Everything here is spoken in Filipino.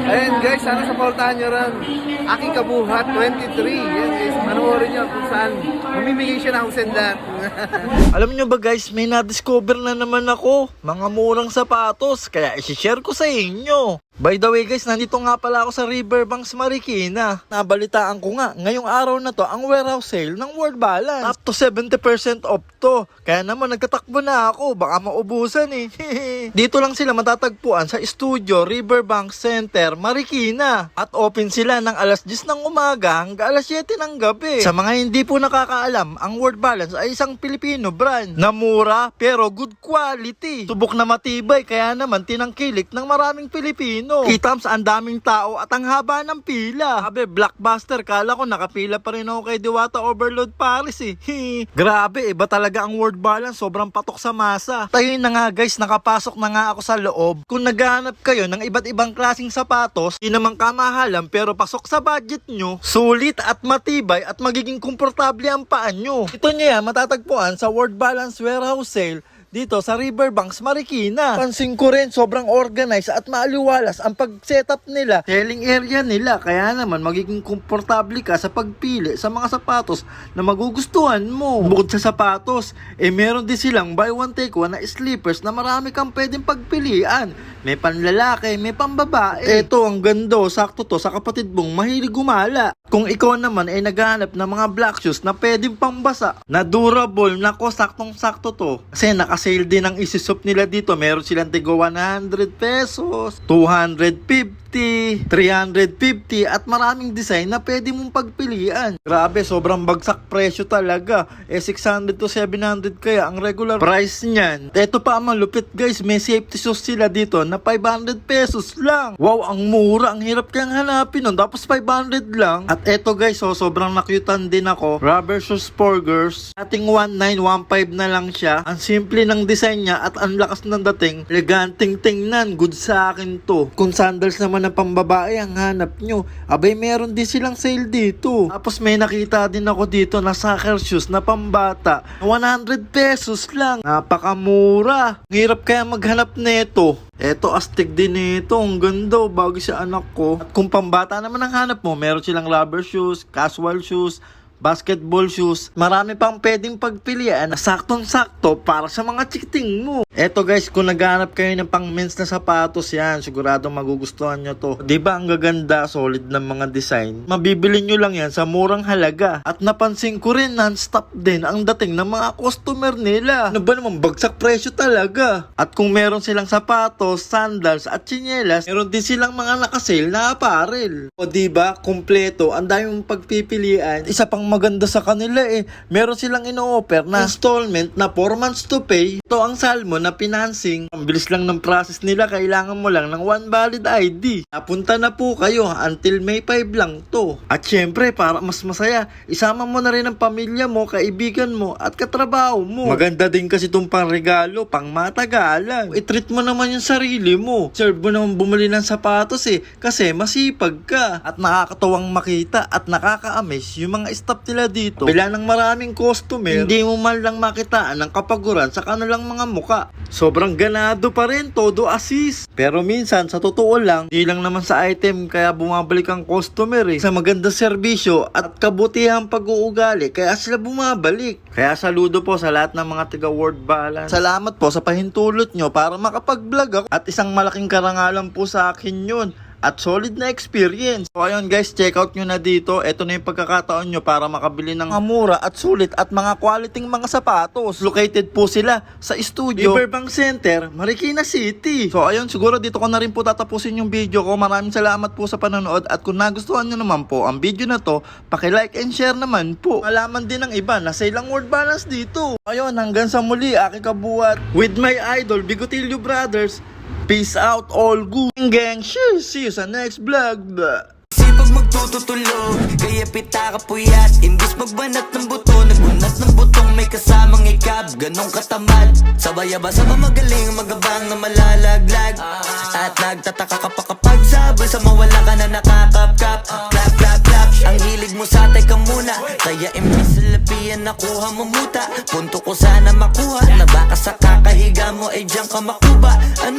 Ayun guys, sana supportahan nyo rin aking kabuhat 23. Yan guys, manoorin nyo kung saan mamimigay siya ng sendat. Alam nyo ba guys, may na-discover na naman ako. Mga murang sapatos, kaya isi-share ko sa inyo. By the way guys, nandito nga pala ako sa Riverbanks, Marikina. Nabalitaan ko nga, ngayong araw na to, ang warehouse sale ng World Balance. Up to 70% off to. Kaya naman nagtatakbo na ako, baka maubusan eh. Dito lang sila matatagpuan sa studio Riverbanks Center, Marikina. At open sila ng alas 10 ng umaga hanggang alas 7 ng gabi. Sa mga hindi po nakakaalam, ang World Balance ay isang Pilipino brand na mura pero good quality. Subok na matibay, kaya naman tinangkilik ng maraming Pilipino. Kitams, ang daming tao at ang haba ng pila. Sabi, blockbuster, kala ko nakapila pa rin ako kay Diwata Overload Paris eh. Grabe, iba talaga ang World Balance, sobrang patok sa masa. Tayo na nga guys, nakapasok na nga ako sa loob. Kung naghahanap kayo ng iba't ibang klaseng sapatos, di naman kamahalan pero pasok sa budget nyo, sulit at matibay at magiging komportable ang paa nyo. Ito niya matatagpuan sa World Balance Warehouse Sale dito sa Riverbanks, Marikina. Pansin ko rin, sobrang organized at maaliwalas ang pag-setup nila. Selling area nila, kaya naman magiging komportable ka sa pagpili sa mga sapatos na magugustuhan mo. Bukod sa sapatos, meron din silang buy one take one na slippers na marami kang pwedeng pagpilian. May panlalaki, may pambabae. Eto, ang ganda, sakto to sa kapatid mong mahilig gumala. Kung ikaw naman ay naghahanap ng mga black shoes na pwedeng pambasa, na durable, nako, saktong-sakto to. Kasi nakasale din ang isisop nila dito. Meron silang tigo 100 pesos, 250, 350, at maraming design na pwede mong pagpilian. Grabe, sobrang bagsak presyo talaga. 600 to 700 kaya ang regular price niyan. Eto pa ang malupit guys, may safety shoes sila dito na 500 pesos lang. Wow, ang mura, ang hirap kayang hanapin nun. Tapos 500 lang. At eto guys, sobrang nakyutan din ako. Rubber shoes for girls. Ating 1915 na lang siya. Ang simple ng design niya at ang lakas ng dating. Eleganteng tingnan. Good sa akin to. Kung sandals naman na pambabae ang hanap nyo, abay meron din silang sale dito. Tapos may nakita din ako dito na soccer shoes na pambata. 100 pesos lang. Napakamura. Ang hirap kaya maghanap neto. Eto, astig din ito. Ang ganda, bago sa anak ko. At kung pambata naman ang hanap mo, meron silang rubber shoes, casual shoes, basketball shoes. Marami pang pwedeng pagpilian na saktong-sakto para sa mga chikiting mo. Eto guys, kung naghahanap kayo ng pang men's na sapatos, yan, siguradong magugustuhan nyo to. Diba ang gaganda, solid ng mga design? Mabibili nyo lang yan sa murang halaga. At napansin ko rin, non-stop din ang dating ng mga customer nila. Ano ba naman, bagsak presyo talaga. At kung meron silang sapatos, sandals at tsinelas, meron din silang mga nakasale na apparel. O diba, kumpleto, ang dami mong pagpipilian. Isa pang maganda sa kanila meron silang ino-offer na installment na 4 months to pay. Ito ang Salmon na financing. Ang bilis lang ng process nila, kailangan mo lang ng one valid ID. Napunta na po kayo until May 5 lang to. At syempre, para mas masaya, isama mo na rin ang pamilya mo, kaibigan mo at katrabaho mo. Maganda din kasi itong pangregalo, pang matagalan. I-treat mo naman yung sarili mo. Serve mo naman bumili ng sapatos kasi masipag ka. At nakakatawang makita at nakaka-amaze yung mga staff nila dito. Bila ng maraming customer, hindi mo man lang makitaan ng kapaguran sa kanilang mga muka. Sobrang ganado pa rin, todo assist. Pero minsan, sa totoo lang, di lang naman sa item kaya bumabalik ang customer sa maganda serbisyo at kabutihang pag-uugali kaya sila bumabalik. Kaya saludo po sa lahat ng mga taga World Balance. Salamat po sa pahintulot nyo para makapag-vlog ako at isang malaking karangalan po sa akin yun. At solid na experience. So ayun guys, check out nyo na dito. Ito na yung pagkakataon nyo para makabili ng mura at sulit at mga quality mga sapatos. Located po sila sa studio Riverbanks Center, Marikina City. So ayun, siguro dito ko na rin po tatapusin yung video ko. Maraming salamat po sa panonood. At kung nagustuhan nyo naman po ang video na to, paki-like and share naman po. Malaman din ng iba na sa ilang World Balance dito. Ayun, hanggang sa muli, aking kabuhat with my idol, Bigotilio Brothers. Peace out, all good. Gang, see you sa next vlog. Sipag magtututulog, kaya pita ka puyat. Imbis magbanat ng buto, nagbunat ng butong may kasamang ikab. Ganong katamad, sabay-aba sa magaling, magabang na malalaglag. At nagtataka ka pa kapag sabay sa mawala ka na nakakapkap. Clap, clap, clap, ang hilig mo sa teka muna. Kaya imbis sa lapian nakuha mo muta. Punto ko sana makuha, na baka sa kakahiya higa mo ay diyan ka makuba. Ano